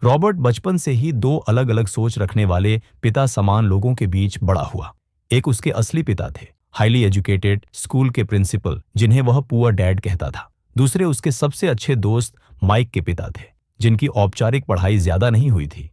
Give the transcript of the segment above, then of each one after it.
Robert बचपन से ही दो अलग अलग सोच रखने वाले पिता समान लोगों के बीच बड़ा हुआ। एक उसके असली पिता थे, हाईली एजुकेटेड स्कूल के प्रिंसिपल, जिन्हें वह पुअर डैड कहता था। दूसरे उसके सबसे अच्छे दोस्त माइक के पिता थे, जिनकी औपचारिक पढ़ाई ज्यादा नहीं हुई थी,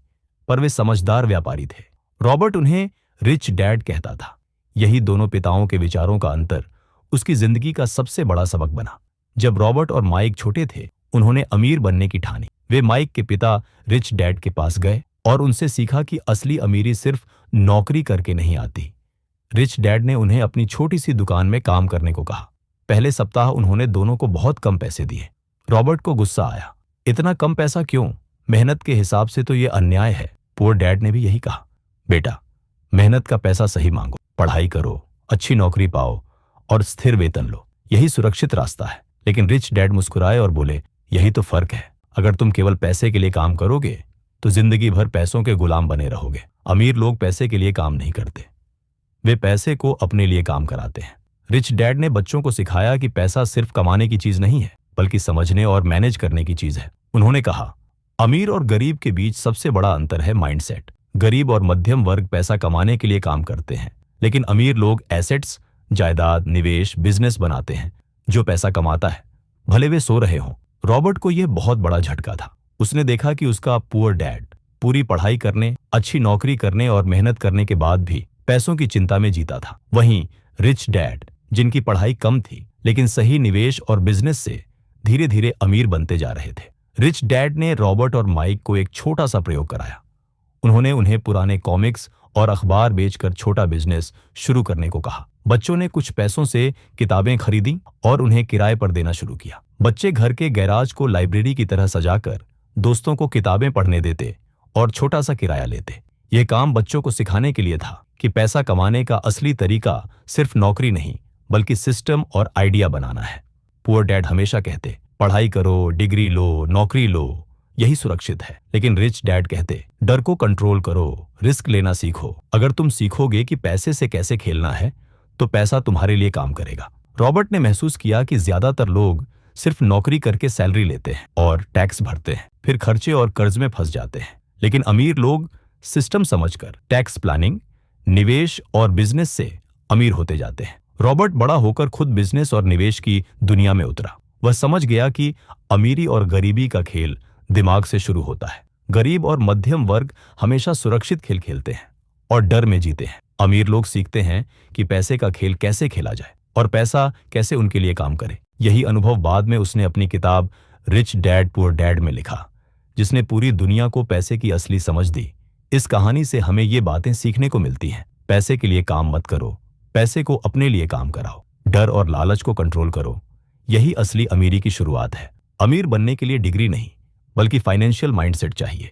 पर वे समझदार व्यापारी थे। रॉबर्ट उन्हें रिच डैड कहता था। यही दोनों पिताओं के विचारों का अंतर उसकी जिंदगी का सबसे बड़ा सबक बना। जब रॉबर्ट और माइक छोटे थे, उन्होंने अमीर बनने की ठानी। वे माइक के पिता रिच डैड के पास गए और उनसे सीखा कि असली अमीरी सिर्फ नौकरी करके नहीं आती। रिच डैड ने उन्हें अपनी छोटी सी दुकान में काम करने को कहा। पहले सप्ताह उन्होंने दोनों को बहुत कम पैसे दिए। रॉबर्ट को गुस्सा आया। इतना कम पैसा क्यों? मेहनत के हिसाब से तो ये अन्याय है। पुअर डैड ने भी यही कहा, बेटा, मेहनत का पैसा सही मांगो, पढ़ाई करो, अच्छी नौकरी पाओ और स्थिर वेतन लो, यही सुरक्षित रास्ता है। लेकिन रिच डैड मुस्कुराए और बोले, यही तो फर्क है। अगर तुम केवल पैसे के लिए काम करोगे तो जिंदगी भर पैसों के गुलाम बने रहोगे। अमीर लोग पैसे के लिए काम नहीं करते, वे पैसे को अपने लिए काम कराते हैं। रिच डैड ने बच्चों को सिखाया कि पैसा सिर्फ कमाने की चीज नहीं है, बल्कि समझने और मैनेज करने की चीज है। उन्होंने कहा, अमीर और गरीब के बीच सबसे बड़ा अंतर है माइंडसेट। गरीब और मध्यम वर्ग पैसा कमाने के लिए काम करते हैं, लेकिन अमीर लोग एसेट्स, जायदाद, निवेश, बिजनेस बनाते हैं जो पैसा कमाता है, भले वे सो रहे हों। रॉबर्ट को यह बहुत बड़ा झटका था। उसने देखा कि उसका पुअर डैड पूरी पढ़ाई करने, अच्छी नौकरी करने और मेहनत करने के बाद भी पैसों की चिंता में जीता था। वहीं रिच डैड, जिनकी पढ़ाई कम थी लेकिन सही निवेश और बिजनेस से धीरे धीरे अमीर बनते जा रहे थे। रिच डैड ने रॉबर्ट और माइक को एक छोटा सा प्रयोग कराया। उन्होंने उन्हें पुराने कॉमिक्स और अखबार बेचकर छोटा बिजनेस शुरू करने को कहा। बच्चों ने कुछ पैसों से किताबें खरीदी और उन्हें किराए पर देना शुरू किया। बच्चे घर के गैराज को लाइब्रेरी की तरह सजाकर दोस्तों को किताबें पढ़ने देते और छोटा सा किराया लेते। यह काम बच्चों को सिखाने के लिए था कि पैसा कमाने का असली तरीका सिर्फ नौकरी नहीं, बल्कि सिस्टम और आइडिया बनाना है। पुअर डैड हमेशा कहते, पढ़ाई करो, डिग्री लो, नौकरी लो, यही सुरक्षित है। लेकिन रिच डैड कहते, डर को कंट्रोल करो, रिस्क लेना सीखो। अगर तुम सीखोगे कि पैसे से कैसे खेलना है, तो पैसा तुम्हारे लिए काम करेगा। रॉबर्ट ने महसूस किया कि ज्यादातर लोग सिर्फ नौकरी करके सैलरी लेते हैं और टैक्स भरते हैं, फिर खर्चे और कर्ज में फंस जाते हैं। लेकिन अमीर लोग सिस्टम समझकर टैक्स प्लानिंग, निवेश और बिजनेस से अमीर होते जाते हैं। रॉबर्ट बड़ा होकर खुद बिजनेस और निवेश की दुनिया में उतरा। वह समझ गया कि अमीरी और गरीबी का खेल दिमाग से शुरू होता है। गरीब और मध्यम वर्ग हमेशा सुरक्षित खेल खेलते हैं और डर में जीते हैं। अमीर लोग सीखते हैं कि पैसे का खेल कैसे खेला जाए और पैसा कैसे उनके लिए काम करे। यही अनुभव बाद में उसने अपनी किताब रिच डैड पुअर डैड में लिखा, जिसने पूरी दुनिया को पैसे की असली समझ दी। इस कहानी से हमें ये बातें सीखने को मिलती हैं। पैसे के लिए काम मत करो, पैसे को अपने लिए काम कराओ। डर और लालच को कंट्रोल करो, यही असली अमीरी की शुरुआत है। अमीर बनने के लिए डिग्री नहीं, बल्कि फाइनेंशियल माइंडसेट चाहिए।